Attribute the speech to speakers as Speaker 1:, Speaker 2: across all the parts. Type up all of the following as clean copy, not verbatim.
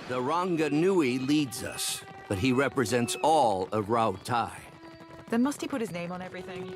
Speaker 1: The Ranga Nui leads us, but he represents all of Rao Tai.
Speaker 2: Then must he put his name on everything?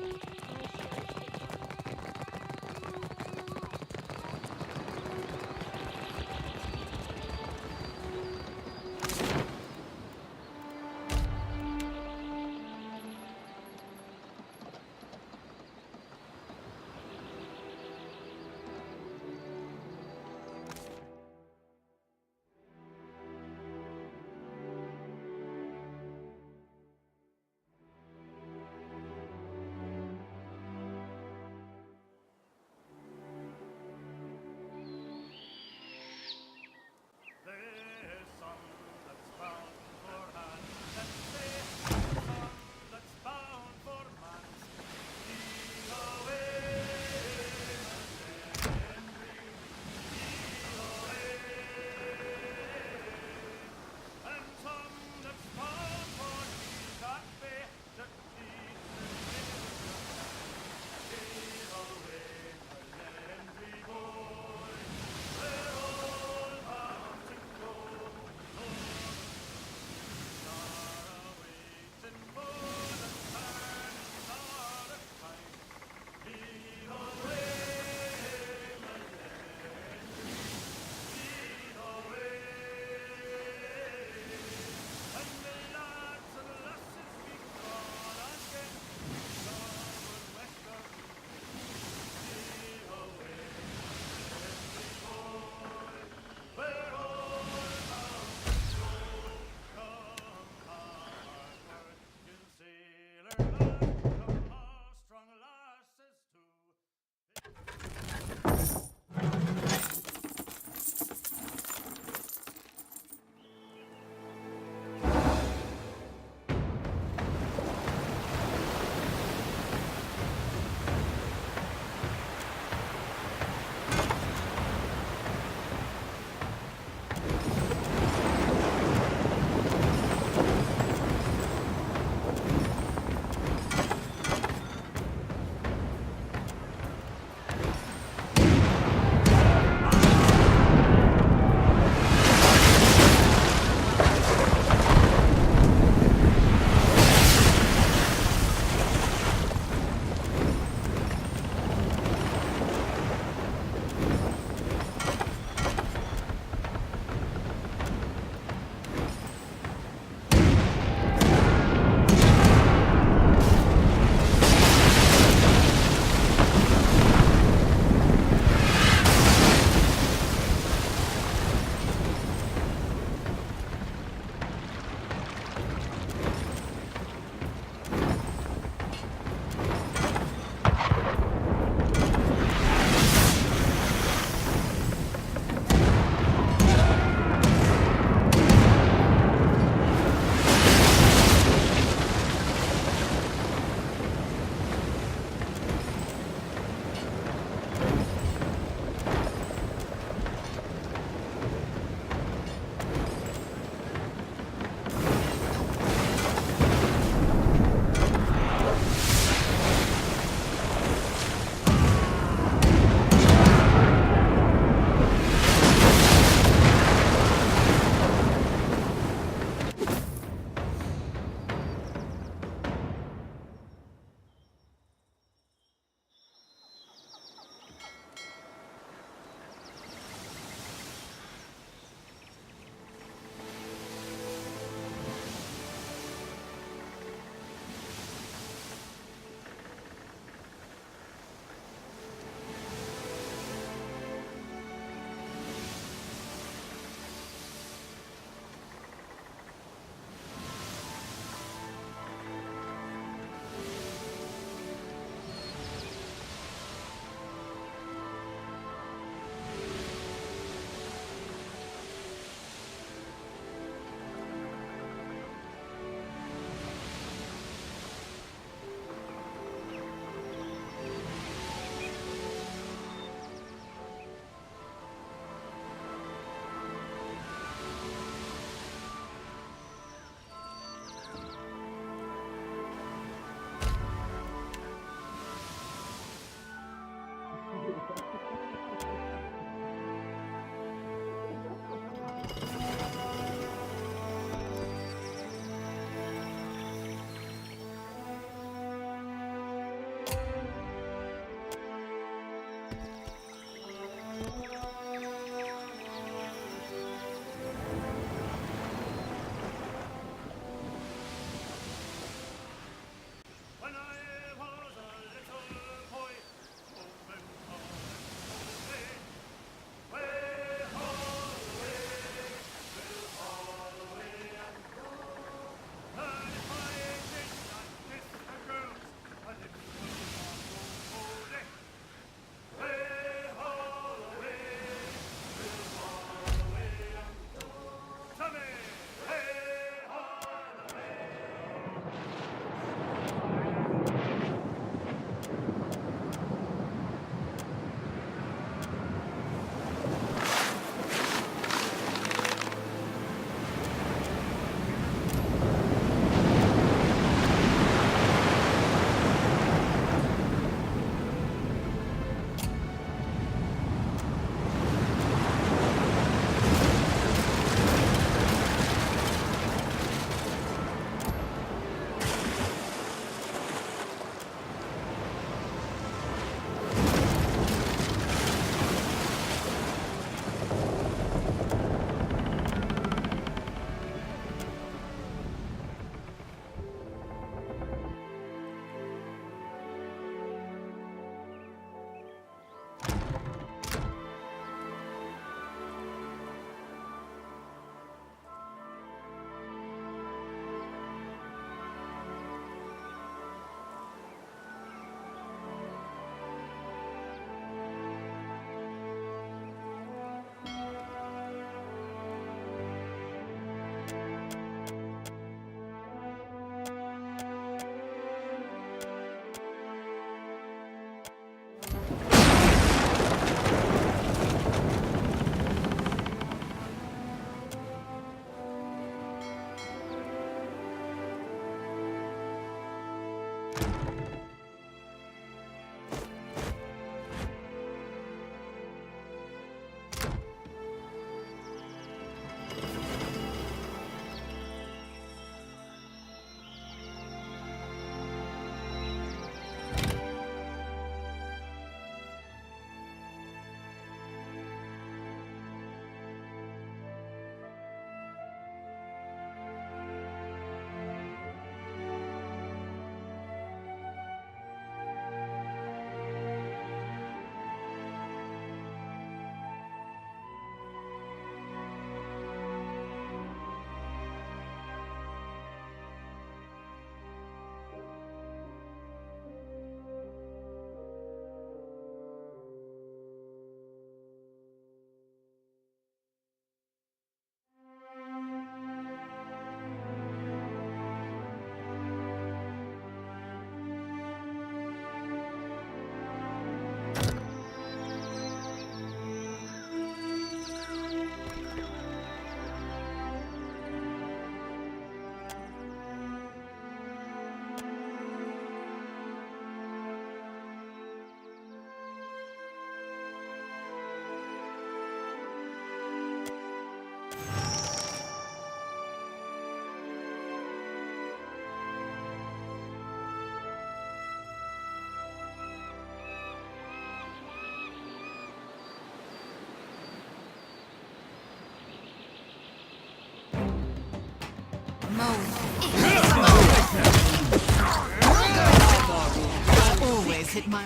Speaker 3: Always hit my...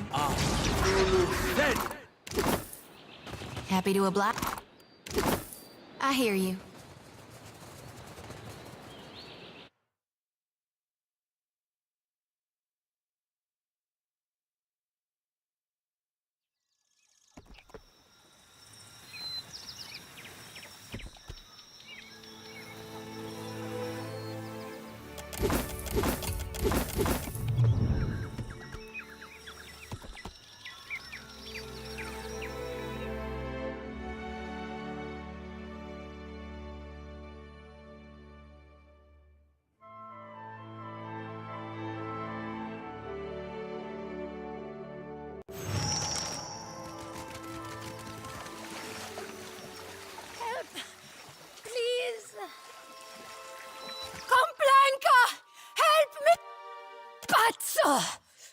Speaker 3: Happy to oblige? I hear you.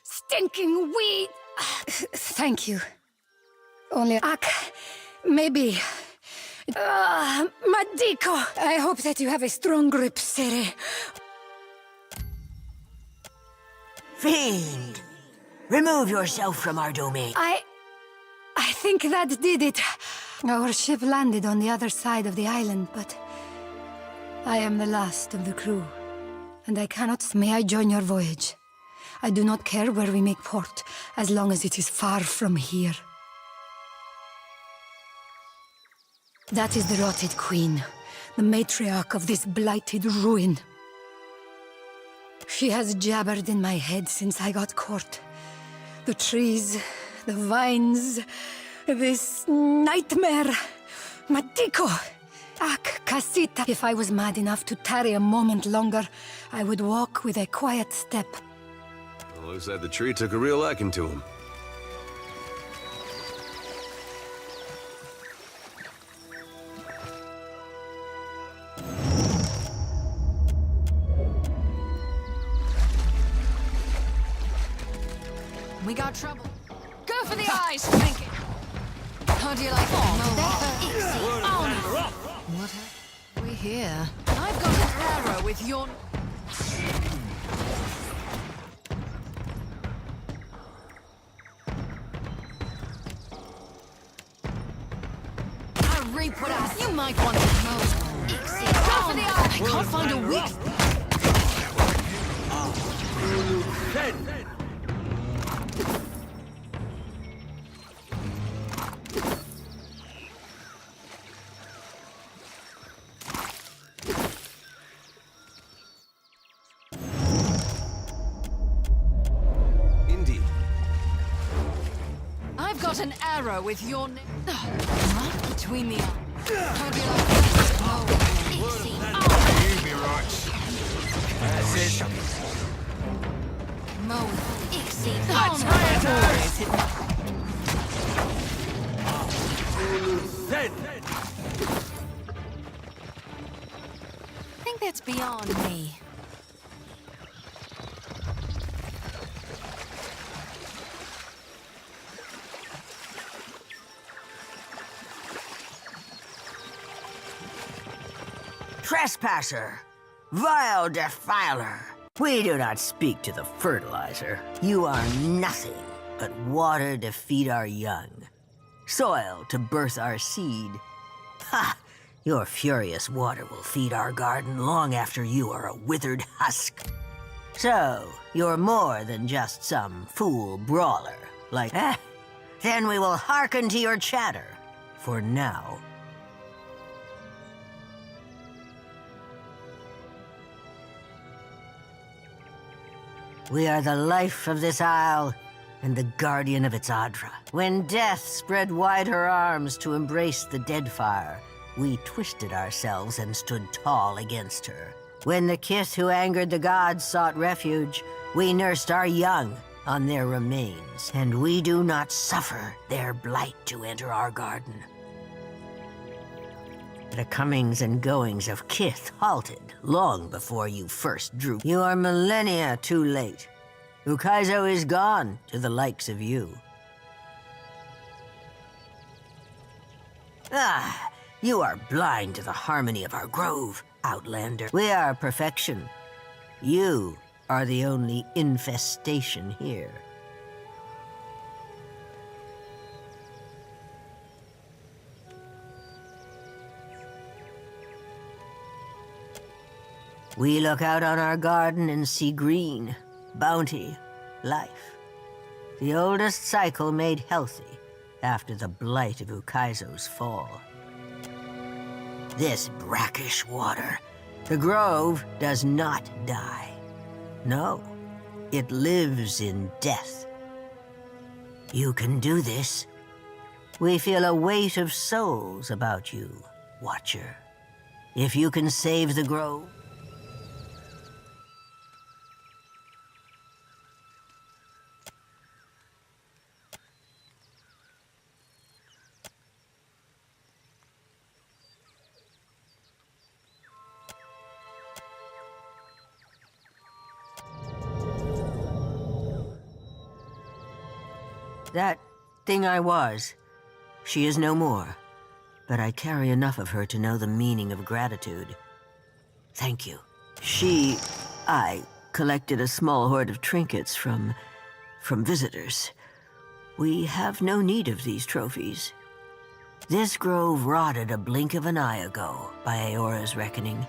Speaker 4: Stinking weed! Thank you. Only maybe. Madiko! I hope that you have a strong grip, Sere.
Speaker 5: Fiend! Remove yourself from our domain.
Speaker 4: I think that did it. Our ship landed on the other side of the island, but I am the last of the crew. And I cannot... May I join your voyage? I do not care where we make port, as long as it is far from here. That is the rotted queen, the matriarch of this blighted ruin. She has jabbered in my head since I got caught. The trees, the vines, this nightmare. Madiko! Kasita! If I was mad enough to tarry a moment longer, I would walk with a quiet step.
Speaker 6: Well, looks like the tree took a real liking to him.
Speaker 3: We got trouble. Go for the eyes! Thank you. How do you like that? What have we here? I've got an arrow with your... I reap what I... You might want to know. Go for the eye! I can't find a weak... An arrow with your name right between the eyes. How do you like that? Oh,
Speaker 7: You be right. That's it.
Speaker 3: Mo, Ixie, I think that's beyond me.
Speaker 5: Trespasser! Vile defiler! We do not speak to the fertilizer. You are nothing but water to feed our young. Soil to birth our seed. Ha! Your furious water will feed our garden long after you are a withered husk. So, you're more than just some fool brawler, like... Then we will hearken to your chatter, for now. We are the life of this isle, and the guardian of its Adra. When death spread wide her arms to embrace the Deadfire, we twisted ourselves and stood tall against her. When the kith who angered the gods sought refuge, we nursed our young on their remains, and we do not suffer their blight to enter our garden. The comings and goings of kith halted long before you first drew. You are millennia too late. Ukaizo is gone to the likes of you. You are blind to the harmony of our grove. Outlander. We are perfection. You are the only infestation here. We look out on our garden and see green, bounty, life. The oldest cycle made healthy after the blight of Ukaizo's fall. This brackish water, the grove does not die. No, it lives in death. You can do this. We feel a weight of souls about you, Watcher. If you can save the grove, that thing I was, she is no more, but I carry enough of her to know the meaning of gratitude. Thank you. I collected a small hoard of trinkets from visitors. We have no need of these trophies. This grove rotted a blink of an eye ago, by Aora's reckoning.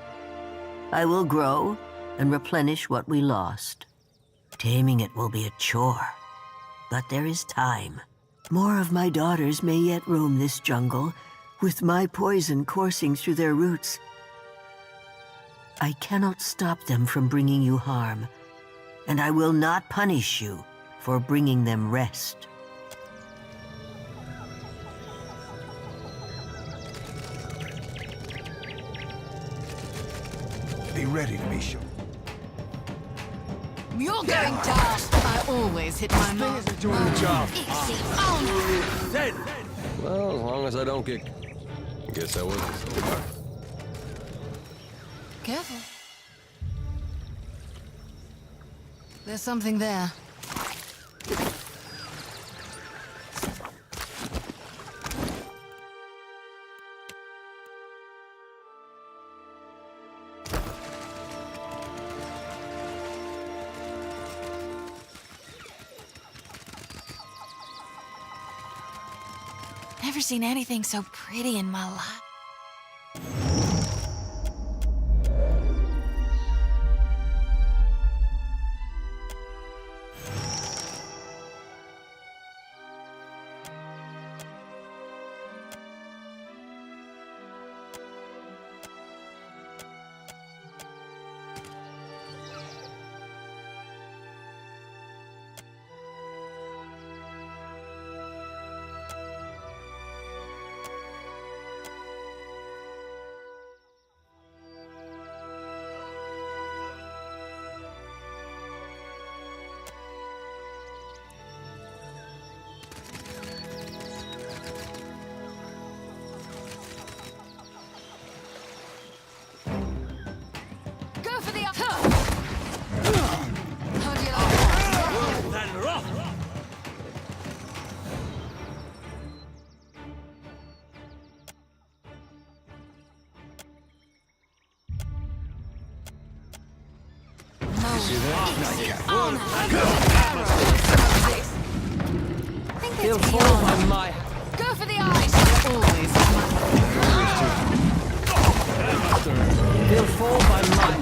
Speaker 5: I will grow and replenish what we lost. Taming it will be a chore. But there is time. More of my daughters may yet roam this jungle, with my poison coursing through their roots. I cannot stop them from bringing you harm, and I will not punish you for bringing them rest.
Speaker 7: Be ready to be sure.
Speaker 3: You're going down. I always hit my mark.
Speaker 7: Doing the job.
Speaker 6: Dead! Well, as long as I don't get... I guess I wasn't so far.
Speaker 3: Careful. There's something there.
Speaker 2: Never seen anything so pretty in my life.
Speaker 3: Feel full on my... Go for the eyes! Always.
Speaker 5: Feel full by my...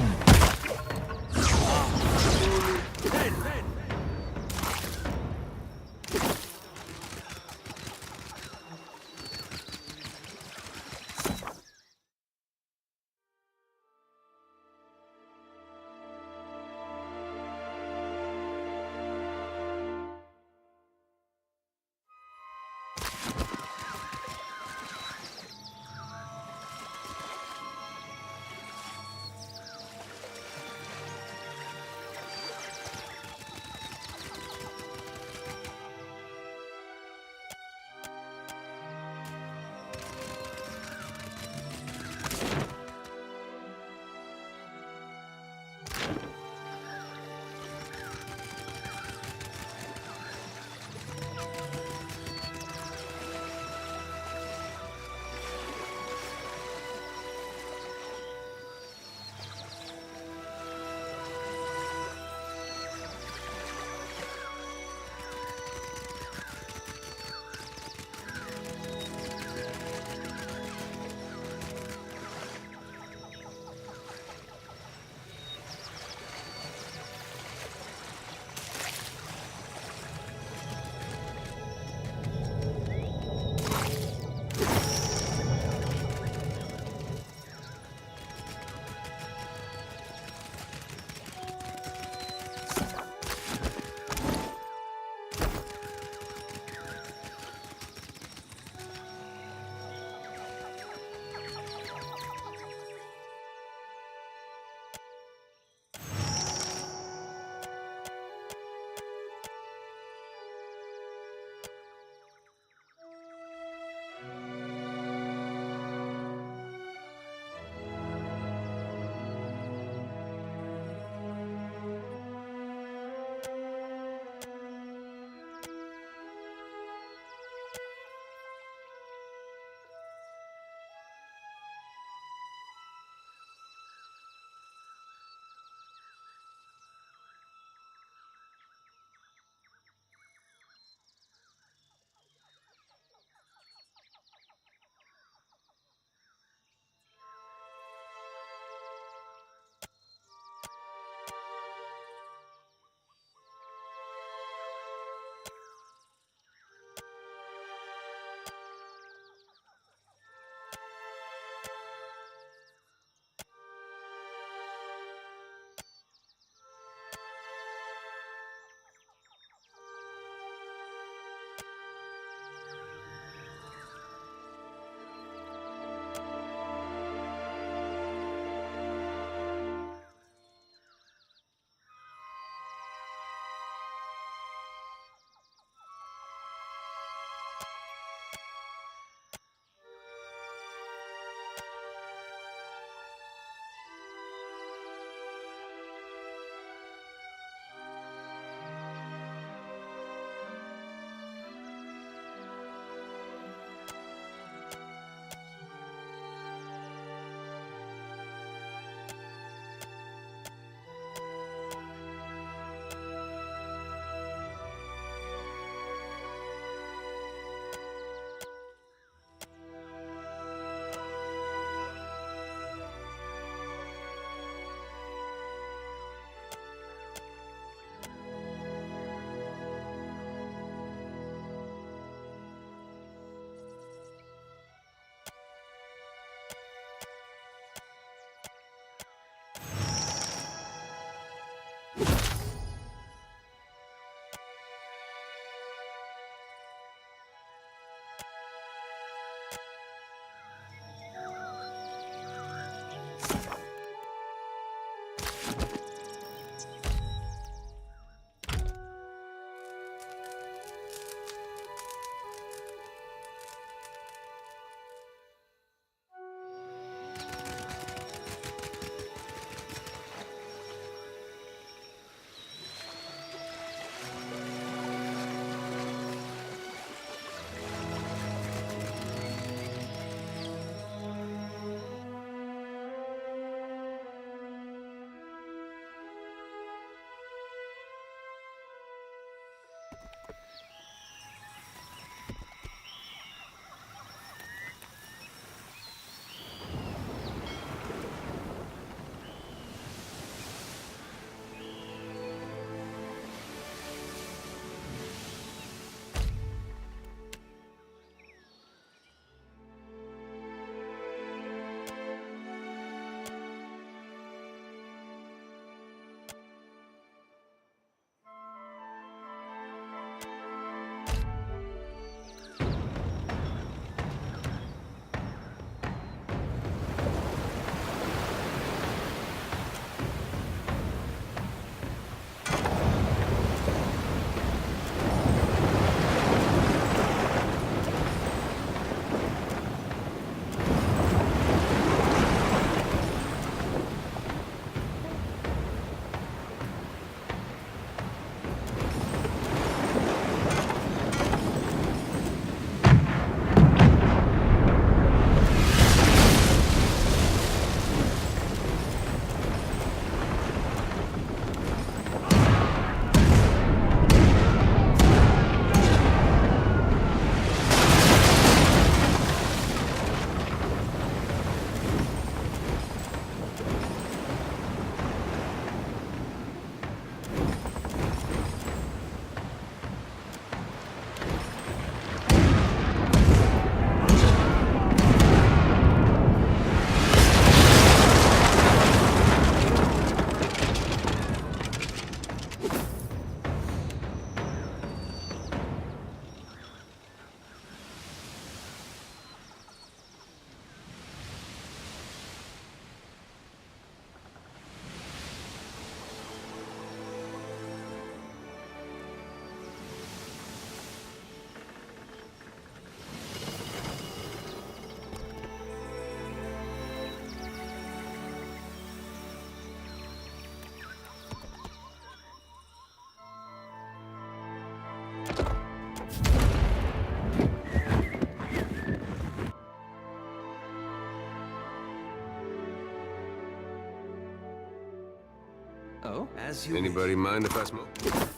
Speaker 6: Oh?
Speaker 1: As you
Speaker 6: Anybody mind if I smoke?
Speaker 3: Do that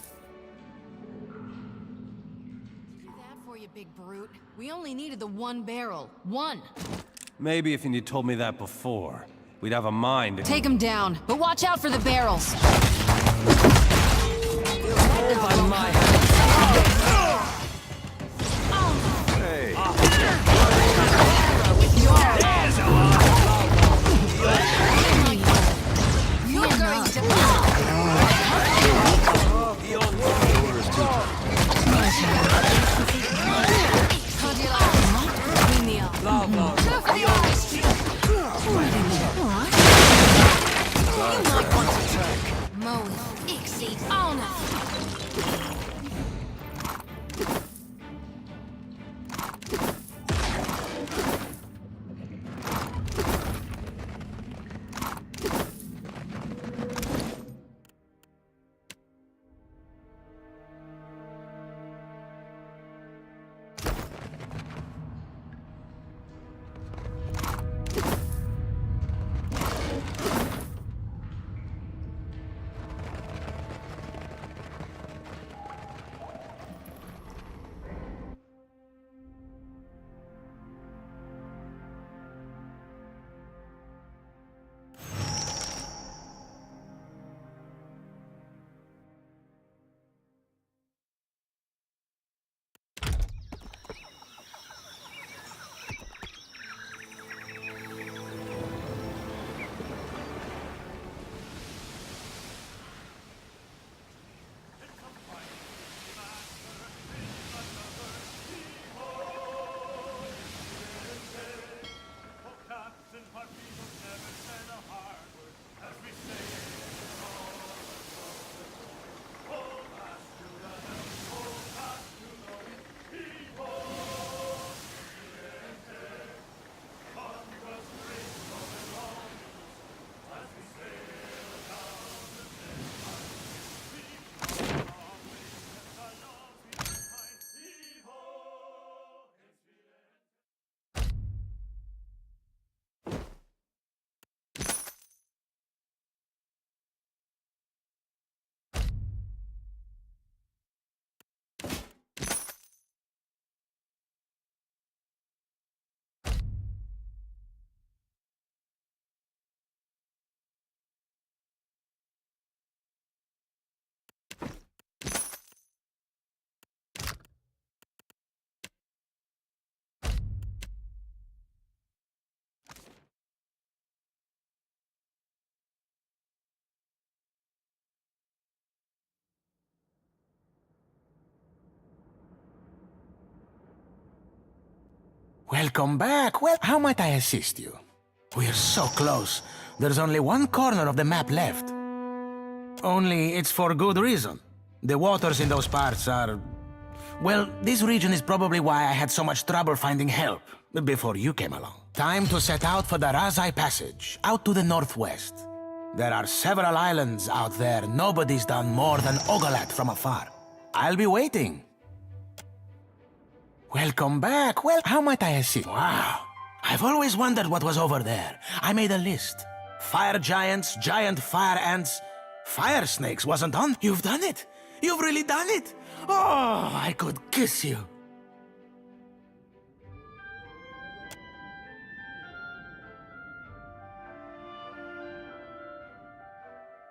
Speaker 3: for you, big brute. We only needed the one barrel. One.
Speaker 7: Maybe if you'd told me that before, we'd have a mind.
Speaker 3: Take him down, but watch out for the barrels. You're going to...
Speaker 8: Welcome back. Well, how might I assist you? We're so close. There's only one corner of the map left. Only it's for good reason. The waters in those parts are... Well, this region is probably why I had so much trouble finding help before you came along. Time to set out for the Razai Passage, out to the northwest. There are several islands out there nobody's done more than ogle at from afar. I'll be waiting. Welcome back. Well, how might I assist? Wow. I've always wondered what was over there. I made a list. Fire giants, giant fire ants, fire snakes wasn't on. You've done it. You've really done it. Oh, I could kiss you.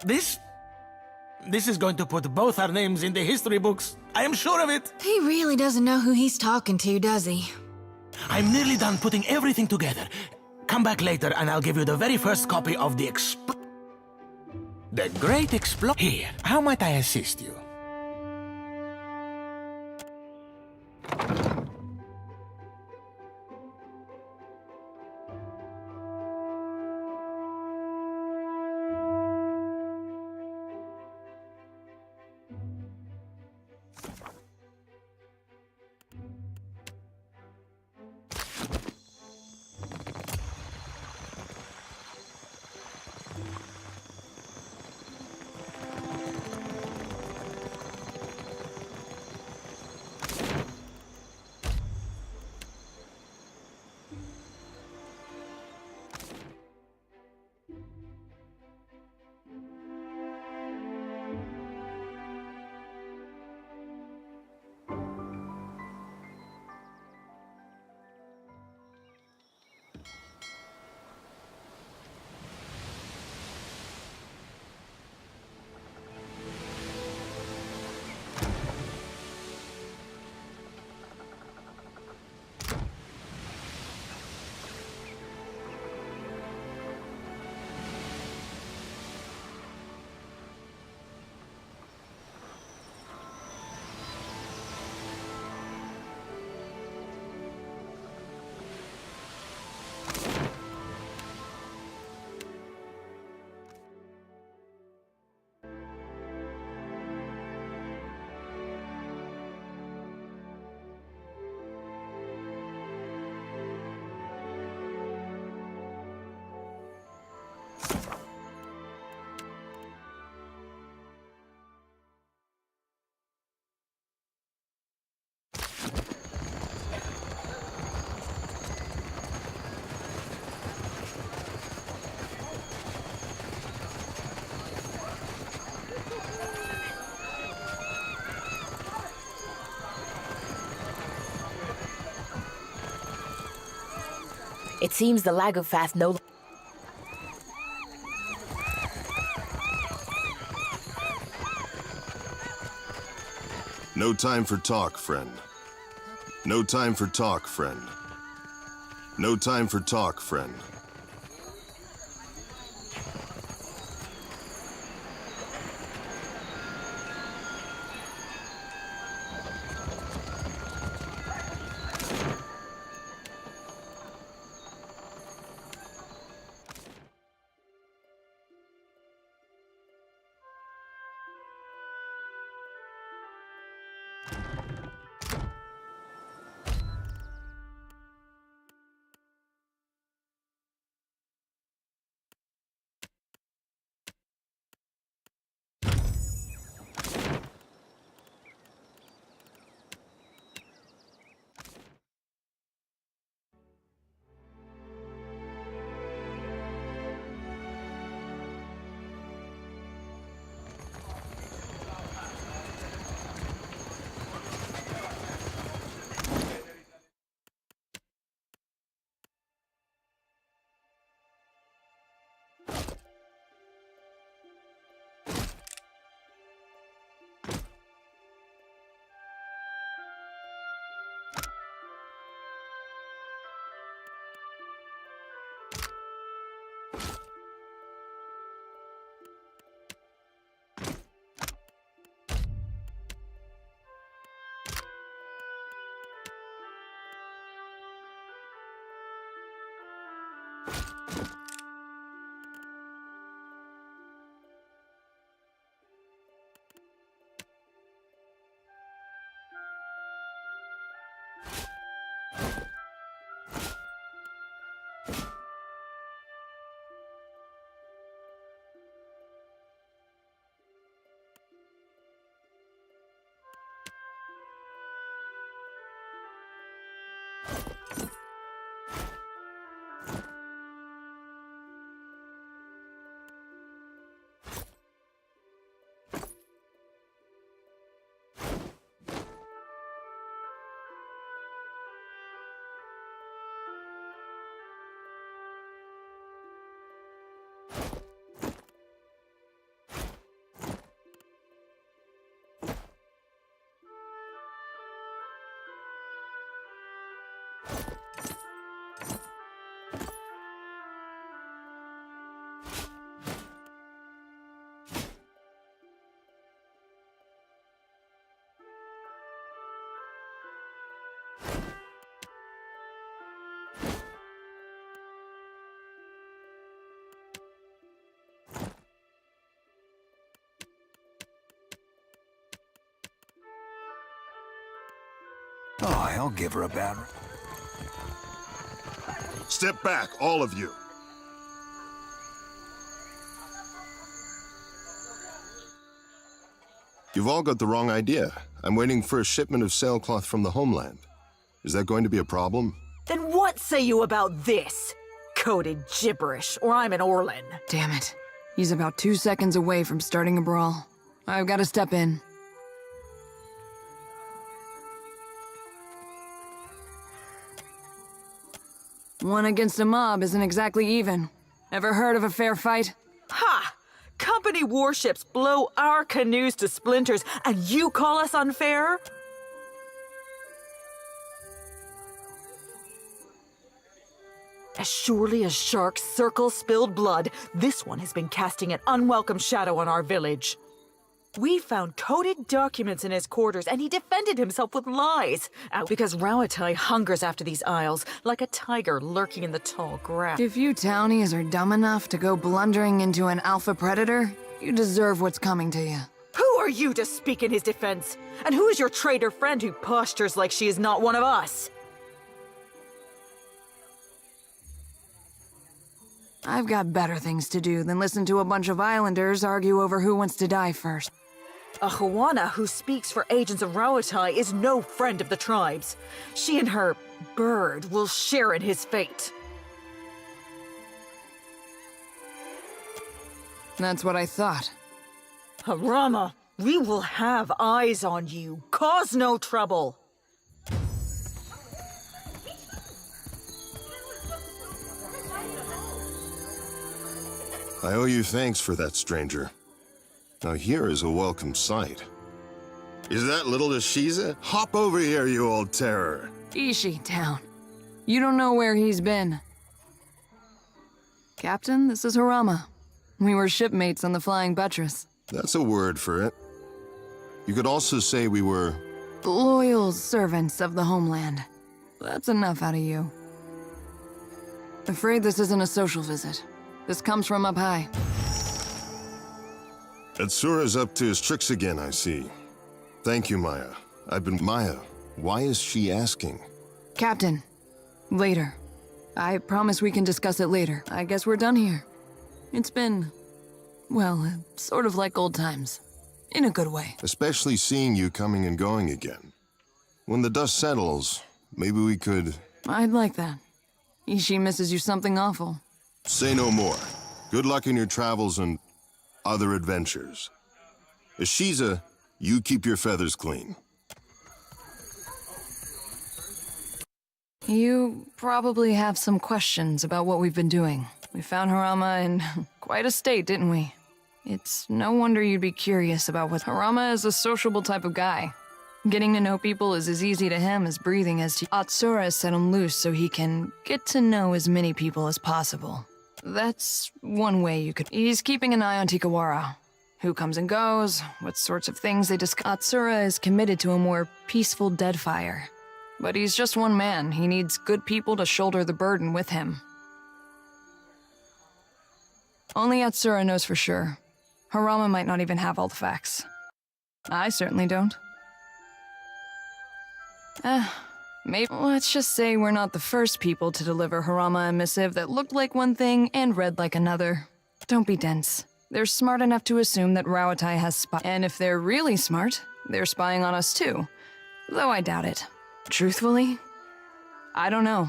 Speaker 8: This is going to put both our names in the history books. I am sure of it.
Speaker 3: He really doesn't know who he's talking to, does he?
Speaker 8: I'm nearly done putting everything together. Come back later and I'll give you the very first copy of the Great Explo... Here, how might I assist you?
Speaker 9: It seems the Lagofath no...
Speaker 10: No time for talk, friend. No time for talk, friend. No time for talk, friend.
Speaker 11: Oh, I'll give her a bad...
Speaker 10: Step back, all of you. You've all got the wrong idea. I'm waiting for a shipment of sailcloth from the homeland. Is that going to be a problem?
Speaker 12: Then what say you about this? Coded gibberish, or I'm an Orlin.
Speaker 3: Damn it. He's about 2 seconds away from starting a brawl. I've got to step in. One against a mob isn't exactly even. Ever heard of a fair fight?
Speaker 12: Ha! Company warships blow our canoes to splinters, and you call us unfair? As surely as sharks circle spilled blood, this one has been casting an unwelcome shadow on our village. We found coded documents in his quarters, and he defended himself with lies. Because Rauatai hungers after these isles, like a tiger lurking in the tall grass.
Speaker 3: If you townies are dumb enough to go blundering into an alpha predator, you deserve what's coming to you.
Speaker 12: Who are you to speak in his defense? And who is your traitor friend who postures like she is not one of us?
Speaker 3: I've got better things to do than listen to a bunch of islanders argue over who wants to die first.
Speaker 12: A Huana who speaks for agents of Rauatai is no friend of the tribes. She and her bird will share in his fate.
Speaker 3: That's what I thought.
Speaker 12: Harama, we will have eyes on you. Cause no trouble.
Speaker 10: I owe you thanks for that, stranger. Now here is a welcome sight. Is that little Ashiza? Hop over here, you old terror.
Speaker 3: Ishi town. You don't know where he's been. Captain, this is Harama. We were shipmates on the Flying Buttress.
Speaker 10: That's a word for it. You could also say we were...
Speaker 3: Loyal servants of the homeland. That's enough out of you. Afraid this isn't a social visit. This comes from up high.
Speaker 10: Atsura's up to his tricks again, I see. Thank you, Maya. Maya, why is she asking?
Speaker 3: Captain, later. I promise we can discuss it later. I guess we're done here. It's been, well, sort of like old times. In a good way.
Speaker 10: Especially seeing you coming and going again. When the dust settles, maybe we could...
Speaker 3: I'd like that. Ishi misses you something awful.
Speaker 10: Say no more. Good luck in your travels and other adventures. Ashiza, you keep your feathers clean.
Speaker 3: You probably have some questions about what we've been doing. We found Harama in quite a state, didn't we? It's no wonder you'd be curious about what... Harama is a sociable type of guy. Getting to know people is as easy to him as breathing as to... Atsura has set him loose so he can get to know as many people as possible. That's one way you could... He's keeping an eye on Tikawara. Who comes and goes, what sorts of things they discuss. Atsura is committed to a more peaceful Deadfire. But he's just one man. He needs good people to shoulder the burden with him. Only Atsura knows for sure. Harama might not even have all the facts. I certainly don't. Maybe let's just say we're not the first people to deliver Harama a missive that looked like one thing and read like another. Don't be dense. They're smart enough to assume that Rauatai has spy- And if they're really smart, they're spying on us too. Though I doubt it. Truthfully, I don't know.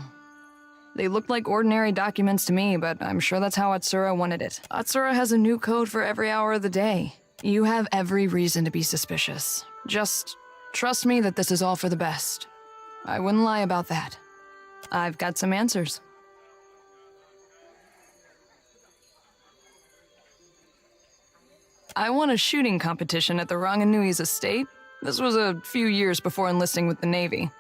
Speaker 3: They looked like ordinary documents to me, but I'm sure that's how Atsura wanted it. Atsura has a new code for every hour of the day. You have every reason to be suspicious. Just trust me that this is all for the best. I wouldn't lie about that. I've got some answers. I won a shooting competition at the Ranganui's estate. This was a few years before enlisting with the Navy.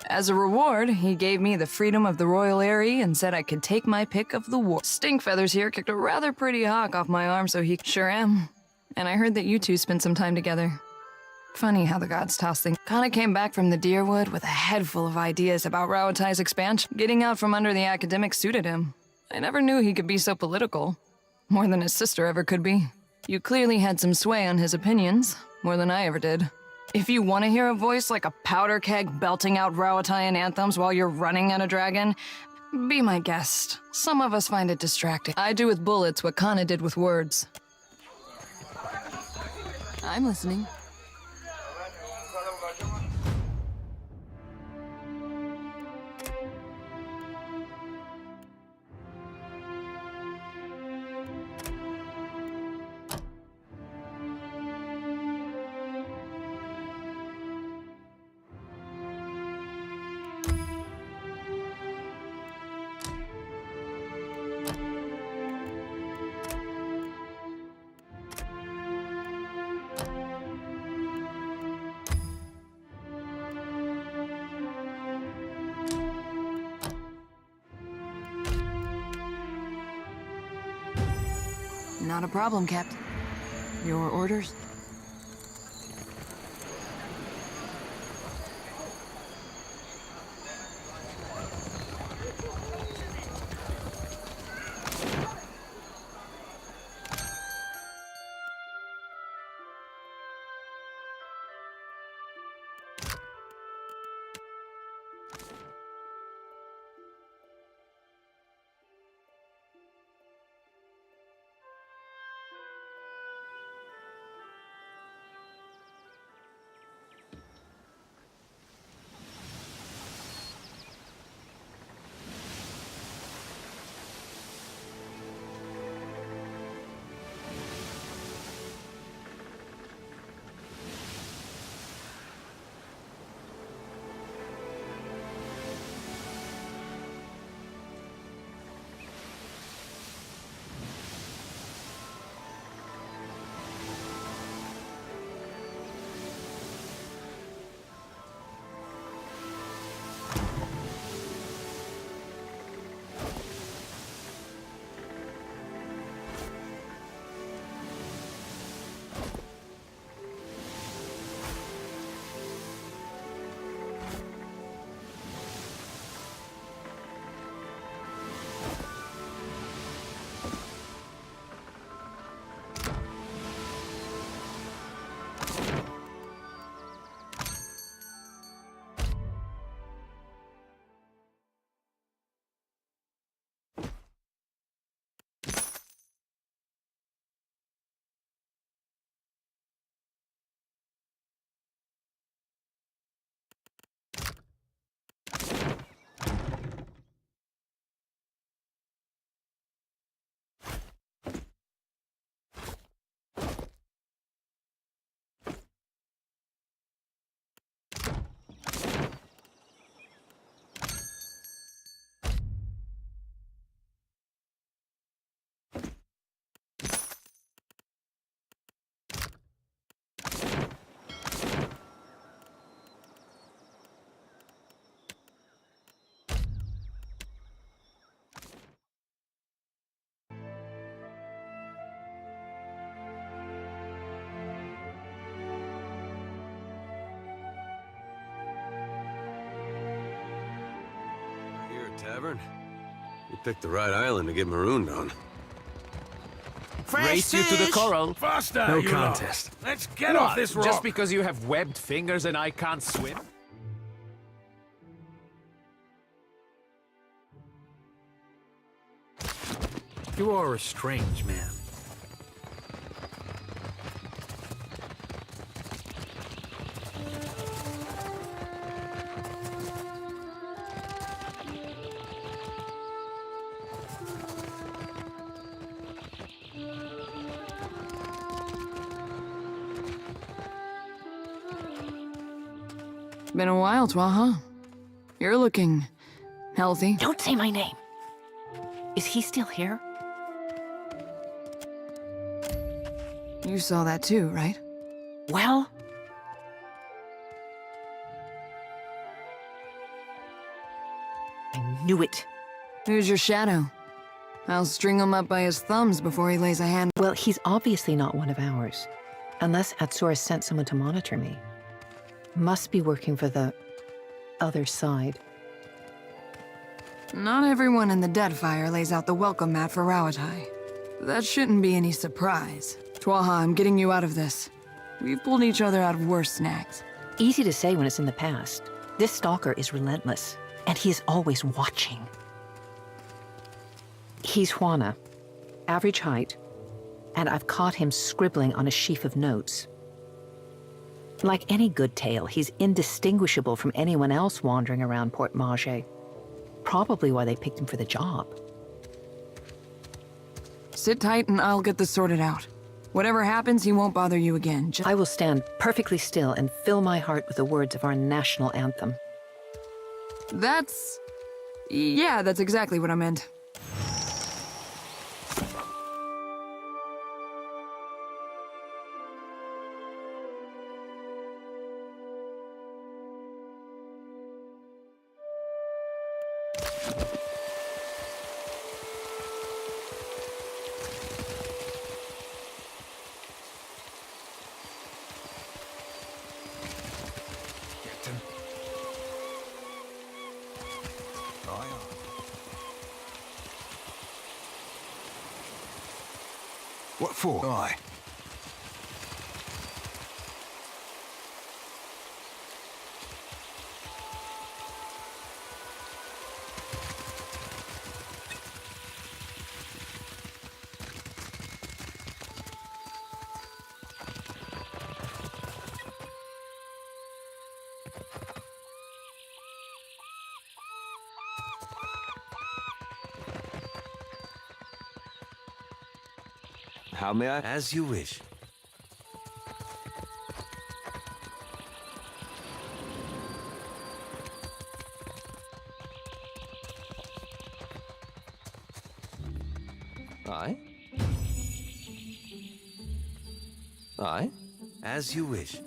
Speaker 3: As a reward, he gave me the freedom of the Royal Eyrie and said I could take my pick of the war. Stinkfeathers here kicked a rather pretty hawk off my arm, so he... Sure am. And I heard that you two spent some time together. Funny how the gods toss things. Kinda came back from the Deerwood with a head full of ideas about Rauatai's expansion. Getting out from under the academics suited him. I never knew he could be so political. More than his sister ever could be. You clearly had some sway on his opinions, more than I ever did. If you want to hear a voice like a powder keg belting out Rauataian anthems while you're running at a dragon, be my guest. Some of us find it distracting. I do with bullets what Kana did with words. I'm listening. Not a problem, Captain. Your orders?
Speaker 6: Tavern? You picked the right island to get marooned on.
Speaker 9: Race you to the coral.
Speaker 8: Faster,
Speaker 9: No
Speaker 8: you
Speaker 9: contest.
Speaker 8: lot. Let's get off this rock.
Speaker 9: Just because you have webbed fingers and I can't swim? You are a strange man.
Speaker 3: Been a while, Twaha. You're looking healthy.
Speaker 2: Don't say my name. Is he still here?
Speaker 3: You saw that too, right?
Speaker 2: Well, I knew it.
Speaker 3: Who's your shadow? I'll string him up by his thumbs before he lays a hand.
Speaker 13: Well, he's obviously not one of ours. Unless Atsura sent someone to monitor me. Must be working for the other side.
Speaker 3: Not everyone in the Deadfire lays out the welcome mat for Rawatai. That shouldn't be any surprise. Twaha, I'm getting you out of this. We've pulled each other out of worse snags.
Speaker 13: Easy to say when it's in the past. This stalker is relentless, and he is always watching. He's Juana, average height, and I've caught him scribbling on a sheaf of notes. Like any good tale, he's indistinguishable from anyone else wandering around Port Mage. Probably why they picked him for the job.
Speaker 3: Sit tight and I'll get this sorted out. Whatever happens, he won't bother you again.
Speaker 13: I will stand perfectly still and fill my heart with the words of our national anthem.
Speaker 3: Yeah, that's exactly what I meant.
Speaker 11: What for? Aye.
Speaker 6: How may I? As you wish. Aye? Aye? As you wish.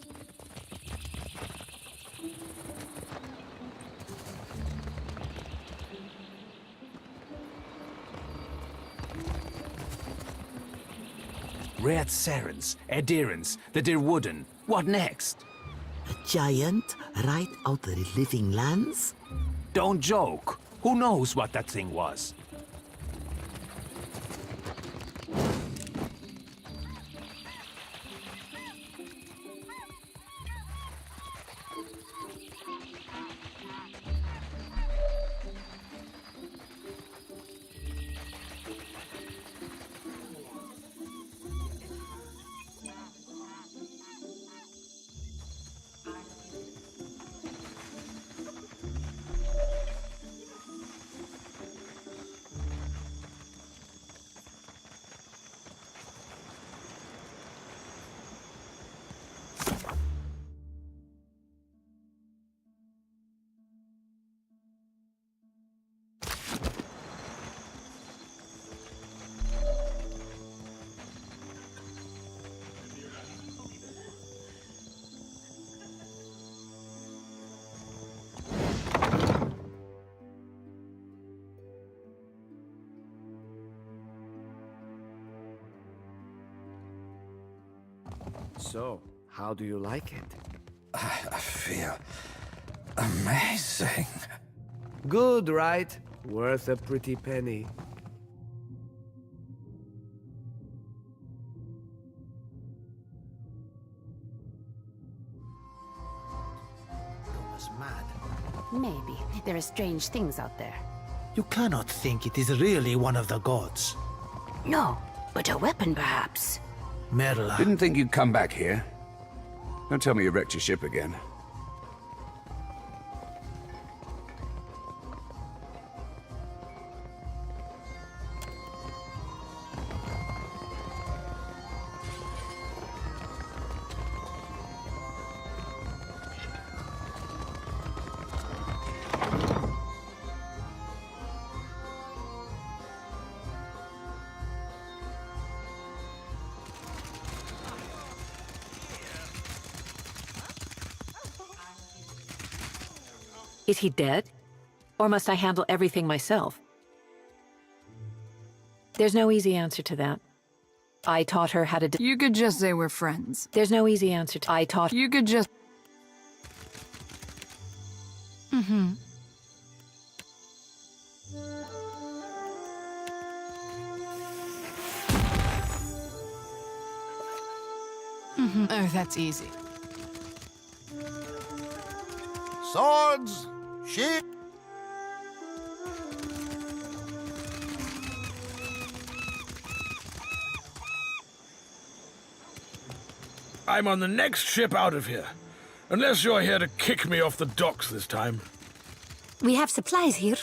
Speaker 9: Red Serens, adherents, the dear wooden. What next?
Speaker 5: A giant right out the living lands?
Speaker 9: Don't joke. Who knows what that thing was?
Speaker 1: So, how do you like it?
Speaker 11: I feel amazing.
Speaker 1: Good, right?
Speaker 14: Worth a pretty penny.
Speaker 8: Mad.
Speaker 15: Maybe. There are strange things out there.
Speaker 8: You cannot think it is really one of the gods.
Speaker 15: No, but a weapon perhaps.
Speaker 8: Merla.
Speaker 11: Didn't think you'd come back here. Don't tell me you wrecked your ship again.
Speaker 13: Is he dead? Or must I handle everything myself? There's no easy answer to that. I taught her how to
Speaker 3: You could just say we're friends.
Speaker 13: There's no easy answer to I taught
Speaker 3: You could just...
Speaker 15: Mm-hmm.
Speaker 2: Oh, that's easy.
Speaker 16: Swords! Shield!
Speaker 17: I'm on the next ship out of here. Unless you're here to kick me off the docks this time.
Speaker 4: We have supplies here.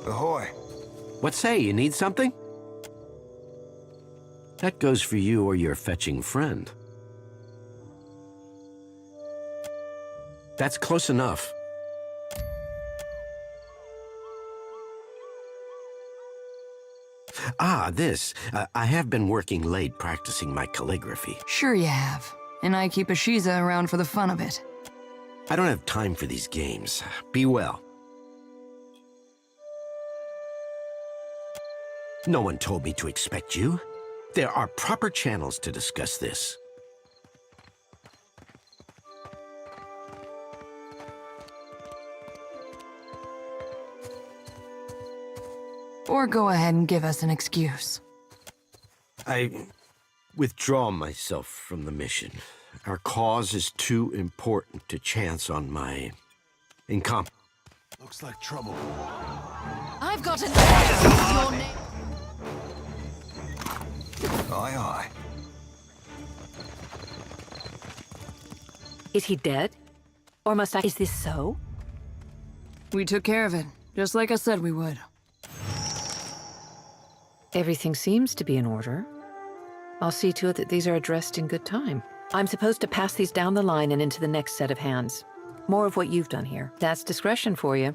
Speaker 11: Ahoy.
Speaker 1: What say, you need something? That goes for you or your fetching friend. That's close enough. Ah, this. I have been working late practicing my calligraphy.
Speaker 3: Sure you have. And I keep a Shiza around for the fun of it.
Speaker 1: I don't have time for these games. Be well. No one told me to expect you. There are proper channels to discuss this.
Speaker 3: Or go ahead and give us an excuse.
Speaker 1: I withdraw myself from the mission. Our cause is too important to chance on my
Speaker 11: Looks like trouble.
Speaker 2: I've got an your name.
Speaker 11: Aye, aye.
Speaker 13: Is he dead? Or must I... Is this so?
Speaker 3: We took care of it, just like I said we would.
Speaker 13: Everything seems to be in order. I'll see to it that these are addressed in good time. I'm supposed to pass these down the line and into the next set of hands. More of what you've done here. That's discretion for you.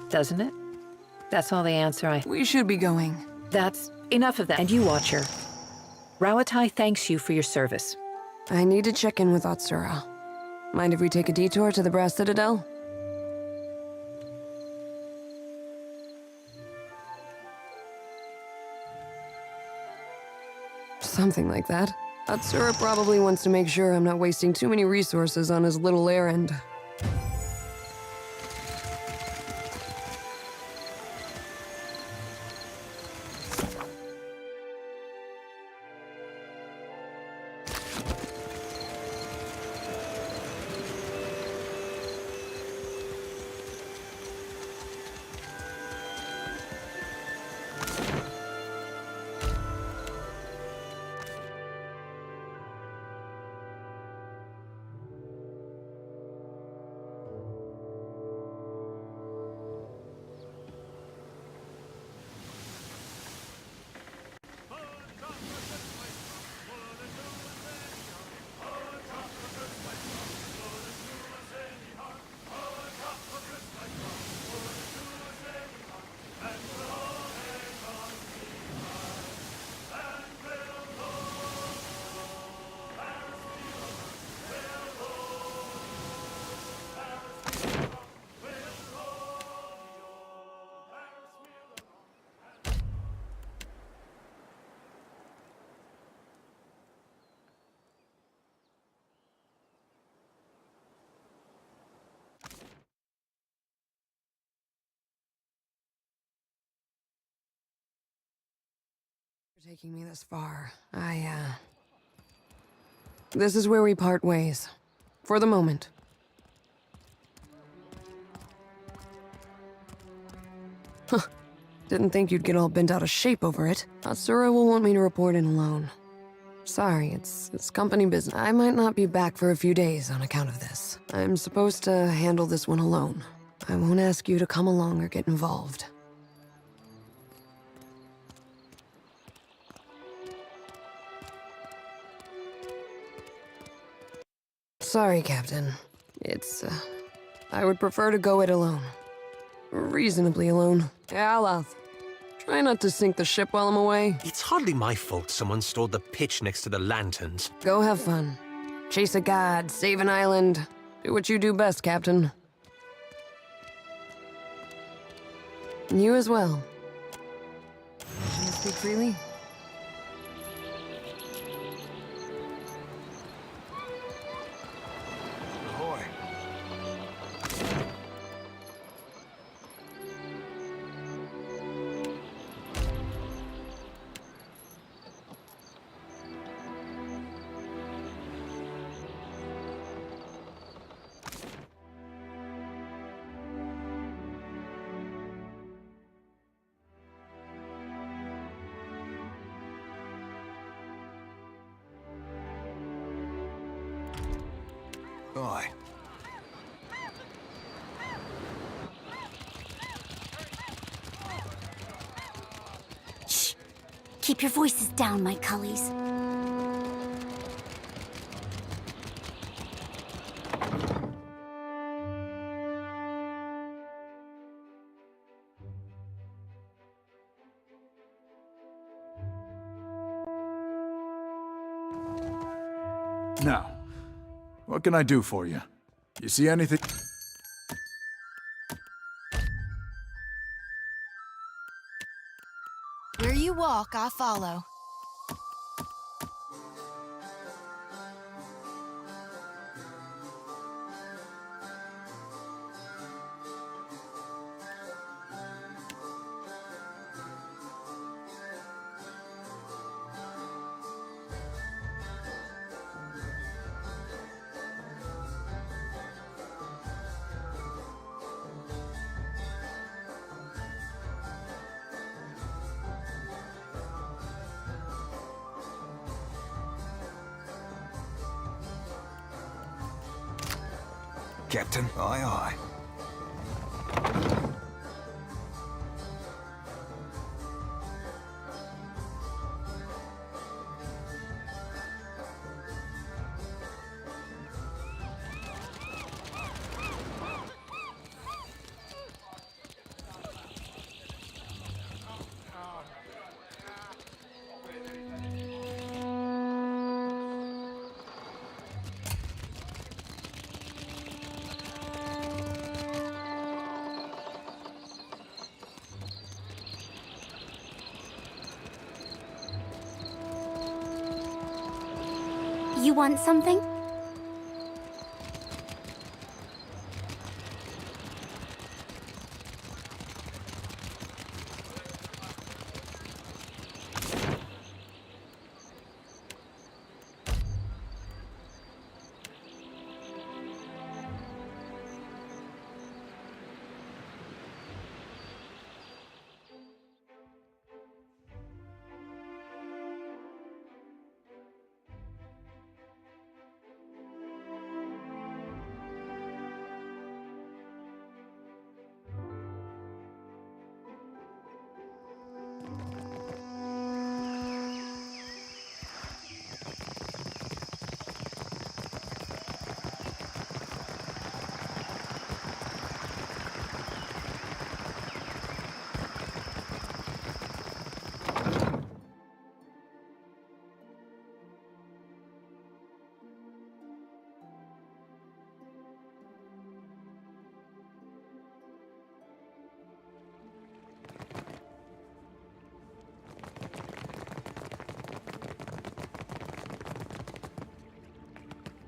Speaker 13: Doesn't it? That's all the answer I...
Speaker 3: We should be going.
Speaker 13: That's enough of that. And you, Watcher. Rawatai thanks you for your service.
Speaker 3: I need to check in with Atsura. Mind if we take a detour to the Brass Citadel? Something like that. Atsura probably wants to make sure I'm not wasting too many resources on his little errand. Taking me this far. This is where we part ways. For the moment. Huh. Didn't think you'd get all bent out of shape over it. Asura will want me to report in alone. Sorry, it's company business. I might not be back for a few days on account of this. I'm supposed to handle this one alone. I won't ask you to come along or get involved. Sorry, Captain. I would prefer to go it alone. Reasonably alone. Alath, try not to sink the ship while I'm away.
Speaker 18: It's hardly my fault someone stored the pitch next to the lanterns.
Speaker 3: Go have fun. Chase a god, save an island. Do what you do best, Captain. You as well. Can you speak freely?
Speaker 9: Aye.
Speaker 15: Shh. Keep your voices down, my cullies.
Speaker 19: Now, what can I do for you? You see anything?
Speaker 2: Where you walk, I follow.
Speaker 9: Captain, aye aye.
Speaker 15: You want something?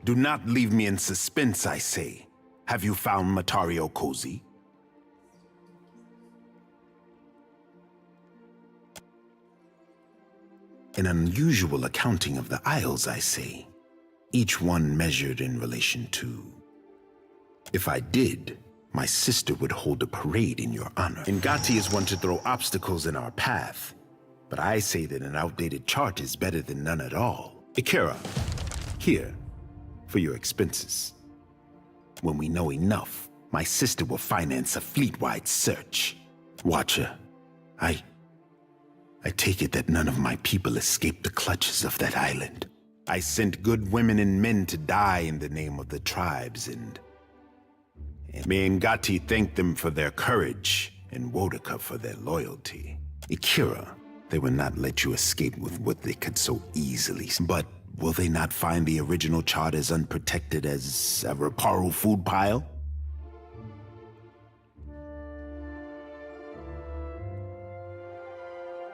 Speaker 20: Do not leave me in suspense, I say. Have you found Matario Cozy? An unusual accounting of the isles, I say. Each one measured in relation to... If I did, my sister would hold a parade in your honor. Ngati is one to throw obstacles in our path, but I say that an outdated chart is better than none at all. Ikera, here, for your expenses. When we know enough, my sister will finance a fleet-wide search. Watcher, I take it that none of my people escaped the clutches of that island. I sent good women and men to die in the name of the tribes, and may Ngati thank them for their courage, and Wodaka for their loyalty. Ikera, they will not let you escape with what they could so easily. But will they not find the original chart as unprotected as a Reparo food pile?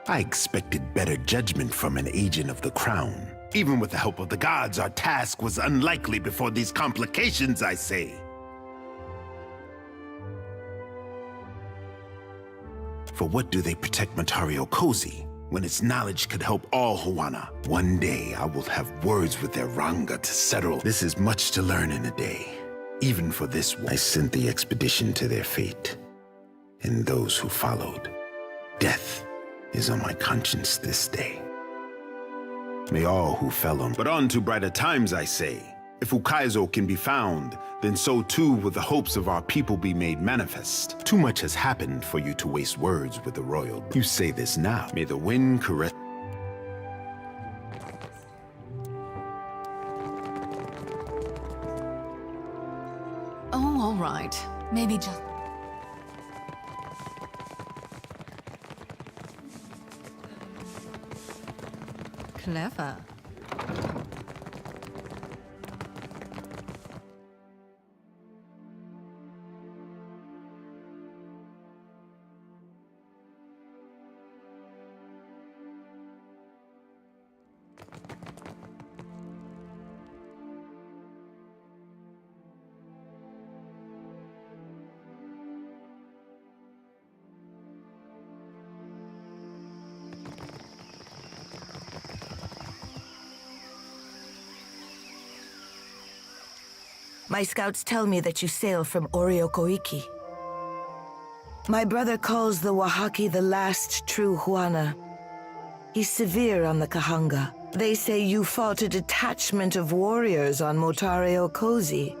Speaker 20: I expected better judgment from an agent of the crown. Even with the help of the gods, our task was unlikely before these complications, I say. For what do they protect Matario Cozy, when its knowledge could help all Huana? One day, I will have words with their Ranga to settle. This is much to learn in a day. Even for this one, I sent the expedition to their fate, and those who followed. Death is on my conscience this day. May all who fell on... But on to brighter times, I say. If Ukaizo can be found, then so too will the hopes of our people be made manifest. Too much has happened for you to waste words with the royal. You say this now. May the wind caress...
Speaker 2: Oh, all right. Maybe just... Clever.
Speaker 5: My scouts tell me that you sail from Oriokoiki. My brother calls the Wahaki the last true Huana. He's severe on the Kahanga. They say you fought a detachment of warriors on Motario Cozy.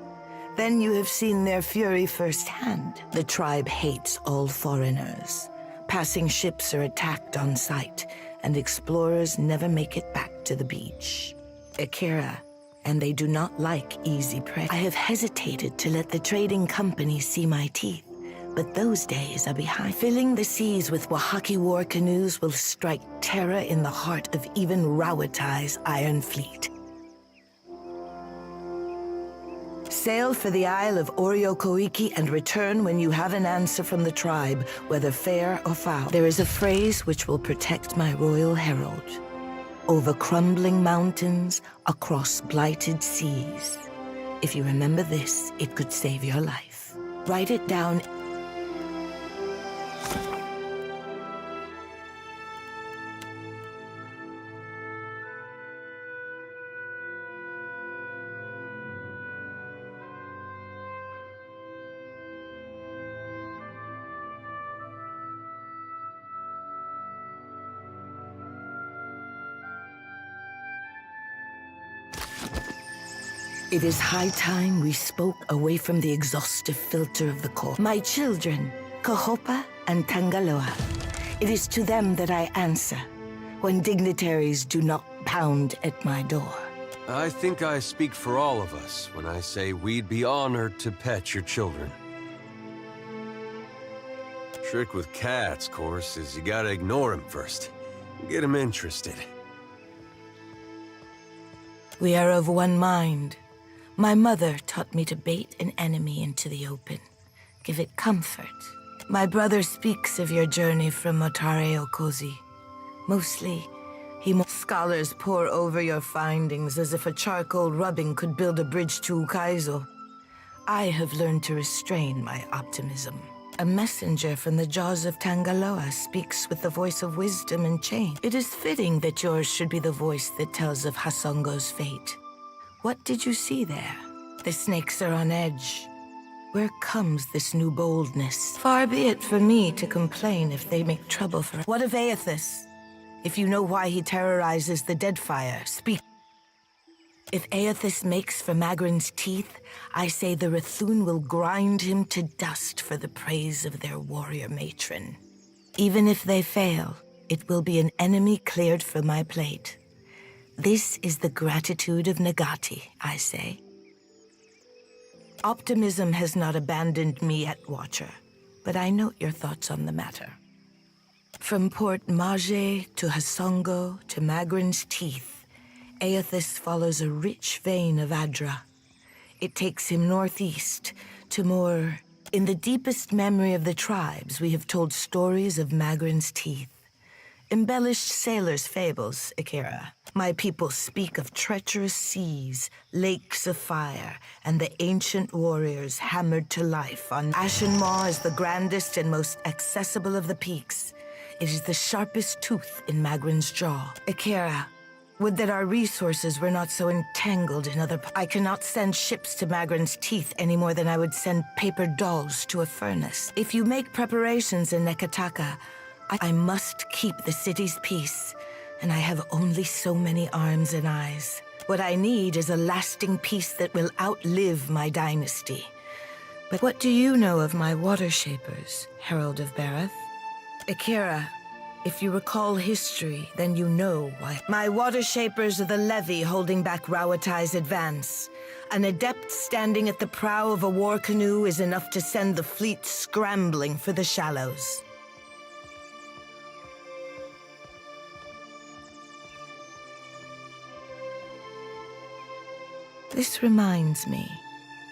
Speaker 5: Then you have seen their fury firsthand. The tribe hates all foreigners. Passing ships are attacked on sight, and explorers never make it back to the beach. Akira, and they do not like easy prey. I have hesitated to let the trading companies see my teeth, but those days are behind. Filling the seas with Wahaki war canoes will strike terror in the heart of even Rawatai's Iron Fleet. Sail for the Isle of Oriokoiki and return when you have an answer from the tribe, whether fair or foul. There is a phrase which will protect my royal herald. Over crumbling mountains, across blighted seas. If you remember this, it could save your life. Write it down. It is high time we spoke away from the exhaustive filter of the court. My children, Kahopa and Tangaloa. It is to them that I answer when dignitaries do not pound at my door.
Speaker 6: I think I speak for all of us when I say we'd be honored to pet your children. Trick with cats, of course, is you gotta ignore them first. Get them interested.
Speaker 5: We are of one mind. My mother taught me to bait an enemy into the open, give it comfort. My brother speaks of your journey from Motario Cozy. Mostly, scholars pore over your findings as if a charcoal rubbing could build a bridge to Ukaizo. I have learned to restrain my optimism. A messenger from the jaws of Tangaloa speaks with the voice of wisdom and change. It is fitting that yours should be the voice that tells of Hasongo's fate. What did you see there? The snakes are on edge. Where comes this new boldness? Far be it for me to complain if they make trouble for us. What of Aethys? If you know why he terrorizes the Deadfire, speak. If Aethys makes for Magrin's teeth, I say the Rethun will grind him to dust for the praise of their warrior matron. Even if they fail, it will be an enemy cleared from my plate. This is the gratitude of Nagati, I say. Optimism has not abandoned me yet, Watcher, but I note your thoughts on the matter. From Port Mage to Hasongo to Magrin's teeth, Aethys follows a rich vein of Adra. It takes him northeast to more... In the deepest memory of the tribes, we have told stories of Magrin's teeth. Embellished sailors' fables, Akira. My people speak of treacherous seas, lakes of fire, and the ancient warriors hammered to life on Ashen Maw is the grandest and most accessible of the peaks. It is the sharpest tooth in Magrin's jaw. Akira, would that our resources were not so entangled in other... I cannot send ships to Magrin's teeth any more than I would send paper dolls to a furnace. If you make preparations in Neketaka, I must keep the city's peace, and I have only so many arms and eyes. What I need is a lasting peace that will outlive my dynasty. But what do you know of my water shapers, Herald of Bareth? Akira, if you recall history, then you know why. My water shapers are the levy holding back Rawatai's advance. An adept standing at the prow of a war canoe is enough to send the fleet scrambling for the shallows. This reminds me.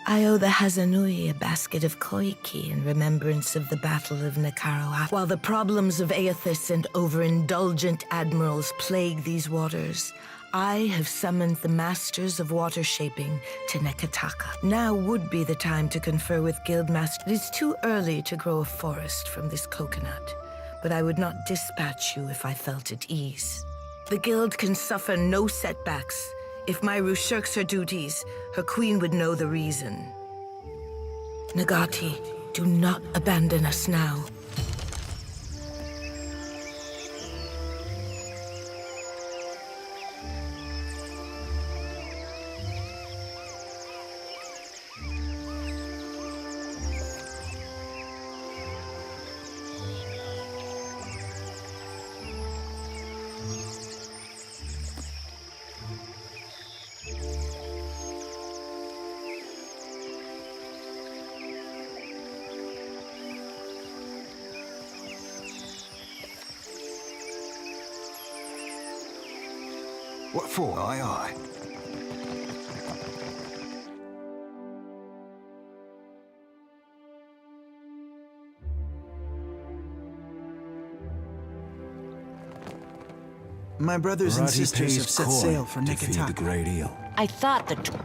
Speaker 5: I owe the Hazanui a basket of koiki in remembrance of the Battle of Nekaroa. While the problems of Aethys and overindulgent admirals plague these waters, I have summoned the masters of water shaping to Neketaka. Now would be the time to confer with Guildmaster. It is too early to grow a forest from this coconut, but I would not dispatch you if I felt at ease. The Guild can suffer no setbacks. If Myru shirks her duties, her queen would know the reason. Nagati, do not abandon us now.
Speaker 11: What for? Aye, aye.
Speaker 21: My brothers and sisters have set sail for Neketaka.
Speaker 11: The great eel.
Speaker 15: I thought the...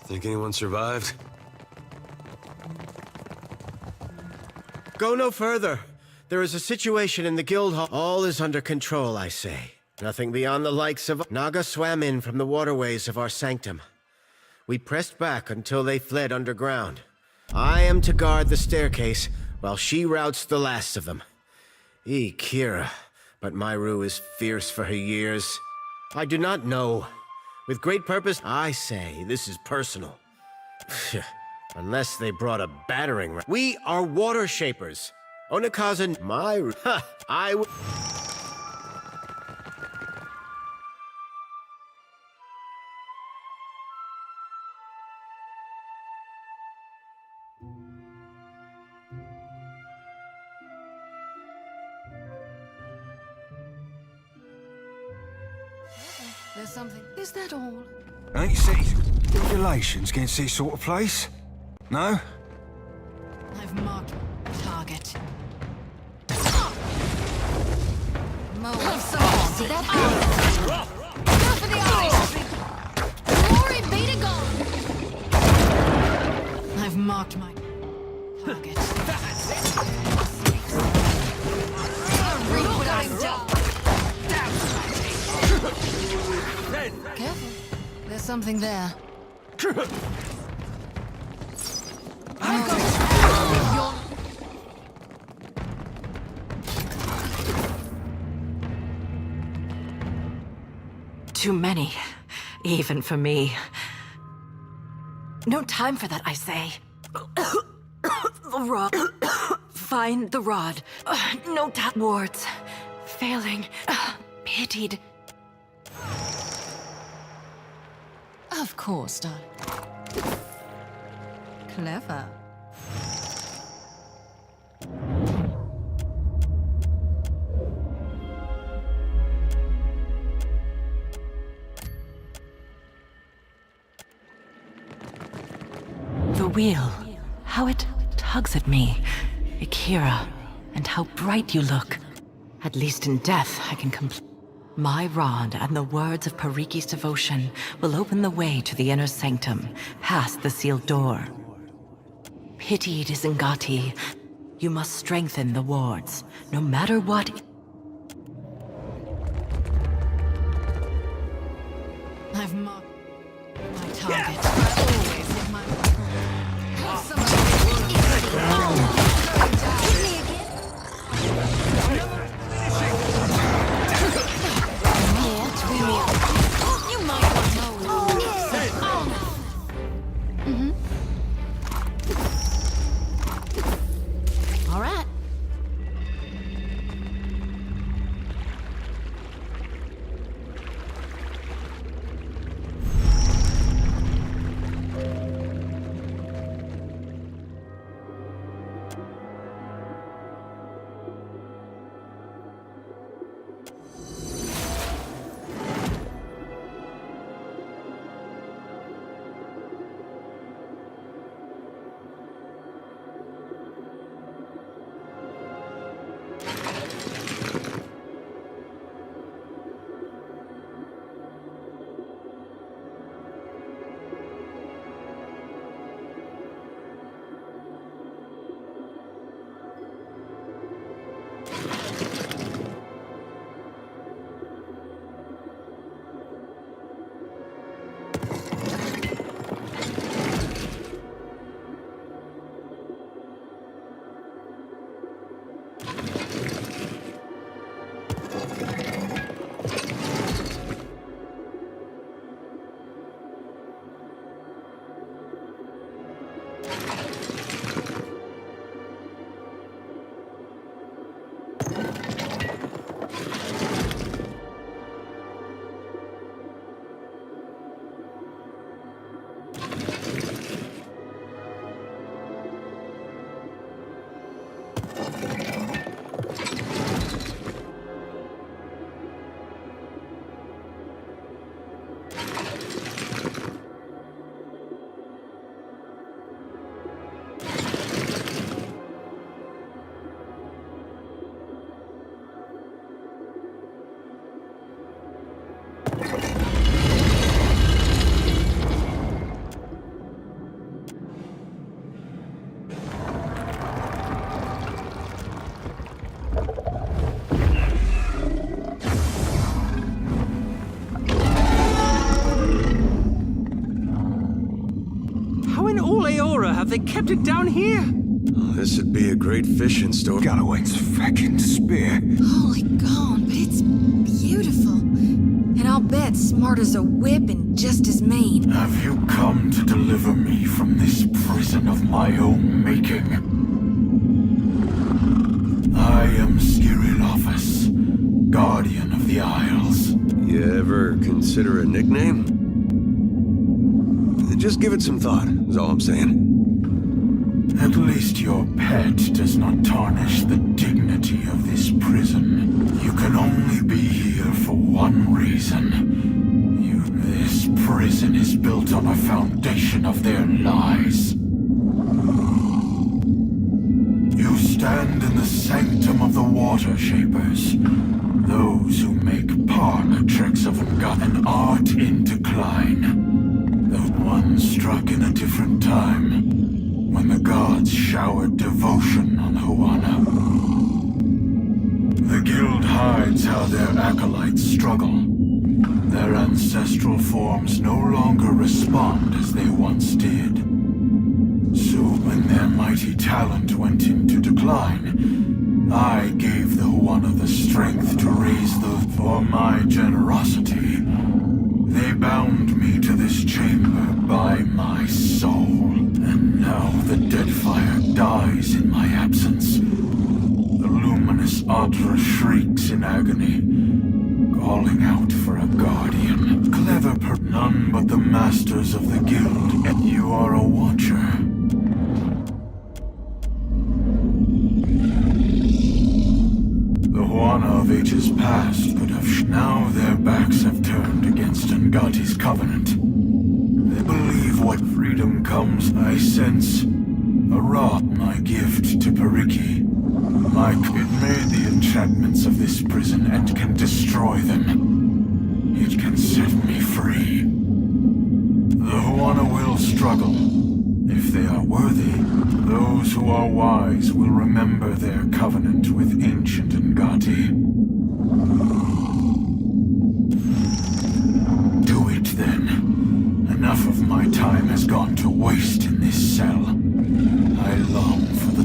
Speaker 6: Think anyone survived?
Speaker 1: Go no further. There is a situation in the guild hall. All is under control, I say. Nothing beyond the likes of... Naga swam in from the waterways of our sanctum. We pressed back until they fled underground. I am to guard the staircase, while she routs the last of them. Kira, but Myru is fierce for her years. I do not know. With great purpose, I say this is personal. Unless they brought a battering ram. We are water shapers. Onikaza, Myru. I would.
Speaker 2: There's something. Is that all?
Speaker 7: Ain't you see regulations against this sort of place? No?
Speaker 2: I've marked target. See that? Go for the eyes! Glory be to God! I've marked my target. Careful. There's something there. I've got your...
Speaker 12: Too many, even for me. No time for that, I say. The rod. Find the rod. No wards. Failing. Pitied.
Speaker 2: Of course, darling. Clever.
Speaker 12: The wheel. How it tugs at me. Akira. And how bright you look. At least in death, I can complete. My rod and the words of Pariki's devotion will open the way to the inner sanctum, past the sealed door. Pitied is Ngati. You must strengthen the wards, no matter what.
Speaker 2: I've marked my target. I always hit my mark. You might want All right.
Speaker 22: Have they kept it down here?
Speaker 6: This'd be a great fishing store.
Speaker 7: Galloway's feckin' spear.
Speaker 2: Holy gone, but it's beautiful. And I'll bet smart as a whip and just as mean.
Speaker 10: Have you come to deliver me from this prison of my own making? I am Scirilofus, Guardian of the Isles.
Speaker 6: You ever consider a nickname? Just give it some thought, is all I'm saying.
Speaker 10: At least your pet does not tarnish the dignity of this prison. You can only be here for one reason. This prison is built on a foundation of their lies. You stand in the sanctum of the Water Shapers. Those who make parlor tricks of an art in decline. The one struck in a different time, when the gods showered devotion on Huana. The guild hides how their acolytes struggle. Their ancestral forms no longer respond as they once did. So when their mighty talent went into decline, I gave the Huana the strength to raise for my generosity. They bound me to this chamber by my soul, and now the Deadfire dies in my absence. The luminous Adra shrieks in agony, calling out for a guardian. Clever none but the masters of the guild, and you are a watcher. The Huana of ages past could have now their backs have turned against Ngati's covenant. They believe what freedom comes, I sense. A rod, my gift to Periki. It made the enchantments of this prison and can destroy them. It can set me free. The Huana will struggle. If they are worthy, those who are wise will remember their covenant with ancient Ngati. Do it then. Enough of my time has gone to waste in this cell. I long for the...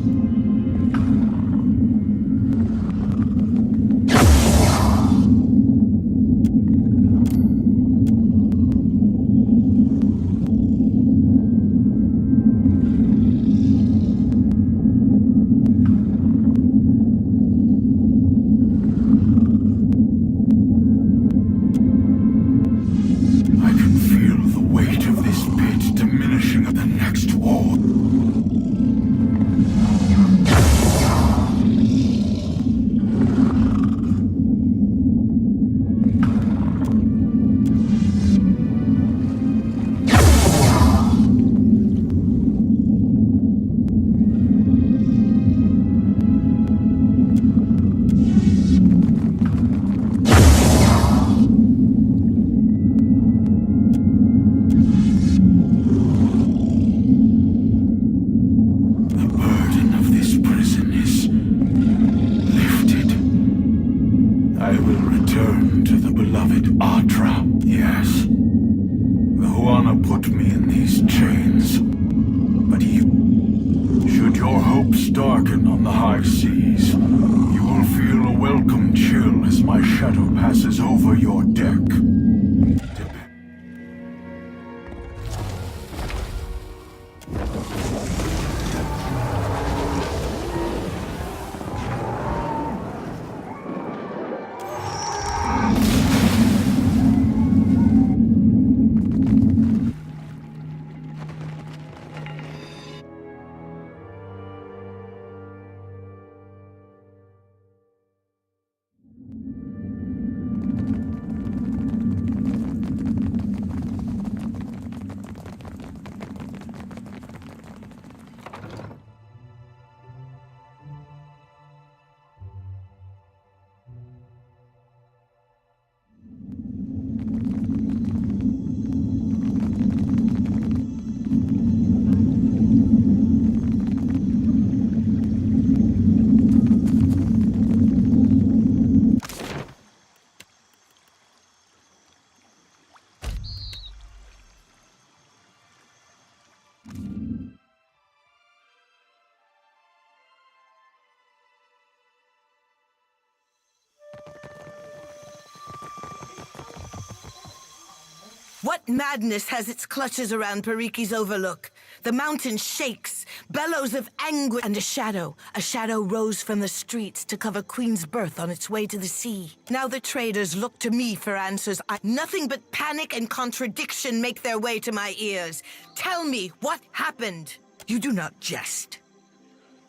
Speaker 5: What madness has its clutches around Pariki's overlook? The mountain shakes, bellows of anguish, and a shadow rose from the streets to cover Queen's Birth on its way to the sea. Now the traders look to me for answers. Nothing but panic and contradiction make their way to my ears. Tell me what happened. You do not jest.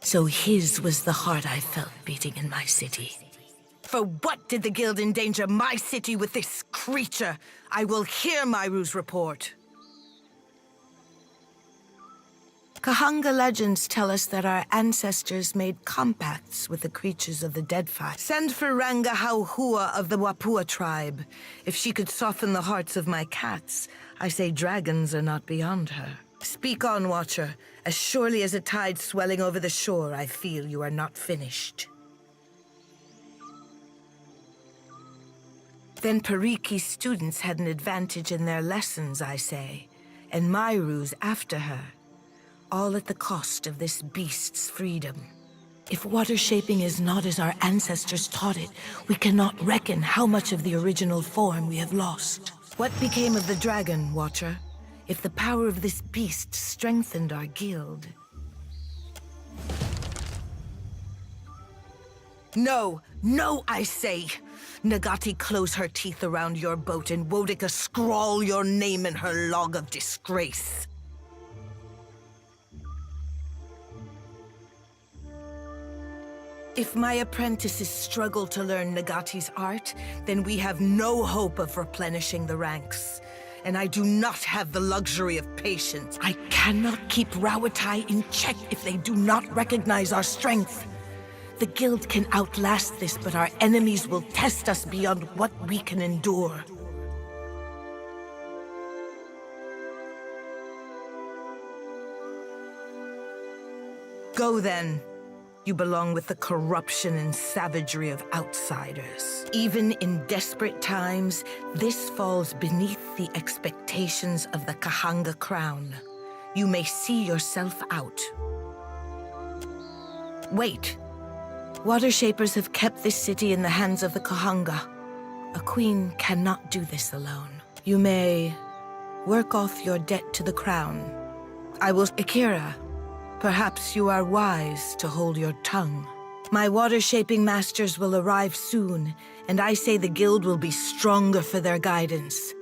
Speaker 5: So his was the heart I felt beating in my city. For what did the Guild endanger my city with this creature? I will hear Myru's report. Kahanga legends tell us that our ancestors made compacts with the creatures of the Deadfire. Send for Ranga Hauhua of the Wapua tribe. If she could soften the hearts of my cats, I say dragons are not beyond her. Speak on, Watcher. As surely as a tide swelling over the shore, I feel you are not finished. Then Pariki's students had an advantage in their lessons, I say, and Myru's after her. All at the cost of this beast's freedom. If water shaping is not as our ancestors taught it, we cannot reckon how much of the original form we have lost. What became of the dragon, Watcher? If the power of this beast strengthened our guild? No, no, I say! Nagati close her teeth around your boat and Wodika scrawl your name in her log of disgrace. If my apprentices struggle to learn Nagati's art, then we have no hope of replenishing the ranks. And I do not have the luxury of patience. I cannot keep Rawatai in check if they do not recognize our strength. The Guild can outlast this, but our enemies will test us beyond what we can endure. Go then. You belong with the corruption and savagery of outsiders. Even in desperate times, this falls beneath the expectations of the Kahanga crown. You may see yourself out. Wait. Water Shapers have kept this city in the hands of the Kahanga. A queen cannot do this alone. You may work off your debt to the crown. I will... Akira, perhaps you are wise to hold your tongue. My water-shaping masters will arrive soon, and I say the guild will be stronger for their guidance.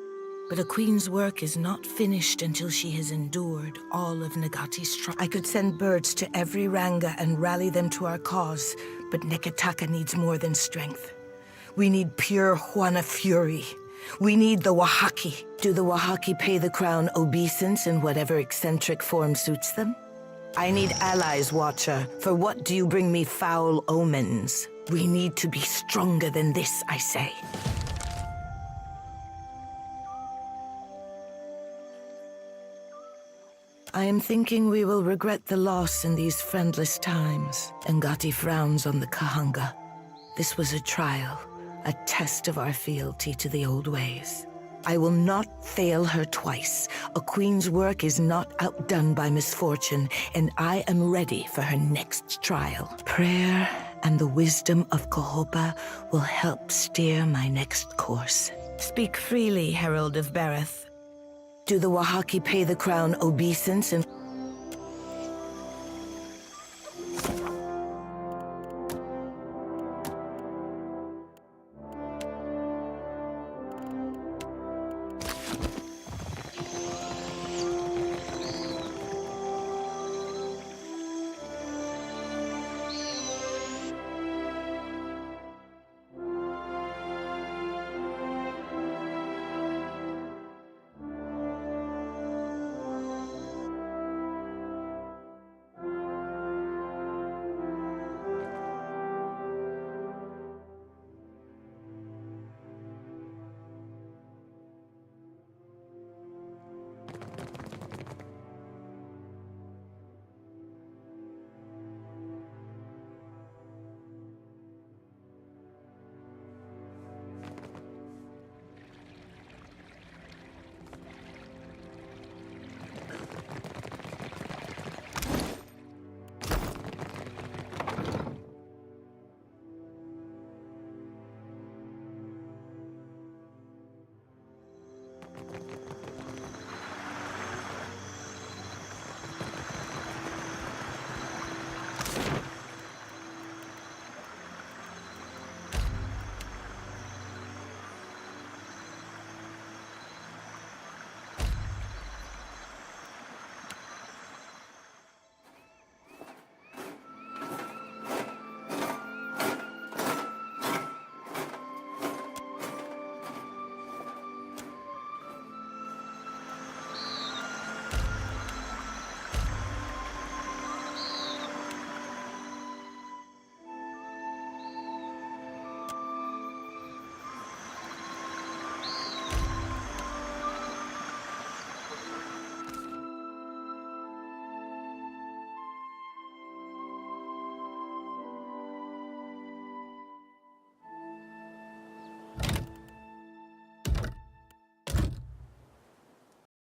Speaker 5: But a queen's work is not finished until she has endured all of Nagati's trials. I could send birds to every Ranga and rally them to our cause, but Neketaka needs more than strength. We need pure Huana fury. We need the Wahaki. Do the Wahaki pay the crown obeisance in whatever eccentric form suits them? I need allies, Watcher. For what do you bring me foul omens? We need to be stronger than this, I say. I am thinking we will regret the loss in these friendless times. Ngati frowns on the Kahanga. This was a trial, a test of our fealty to the old ways. I will not fail her twice. A queen's work is not outdone by misfortune, and I am ready for her next trial. Prayer and the wisdom of Kohopa will help steer my next course. Speak freely, Herald of Bereth. Do the Wahaki pay the crown obeisance and...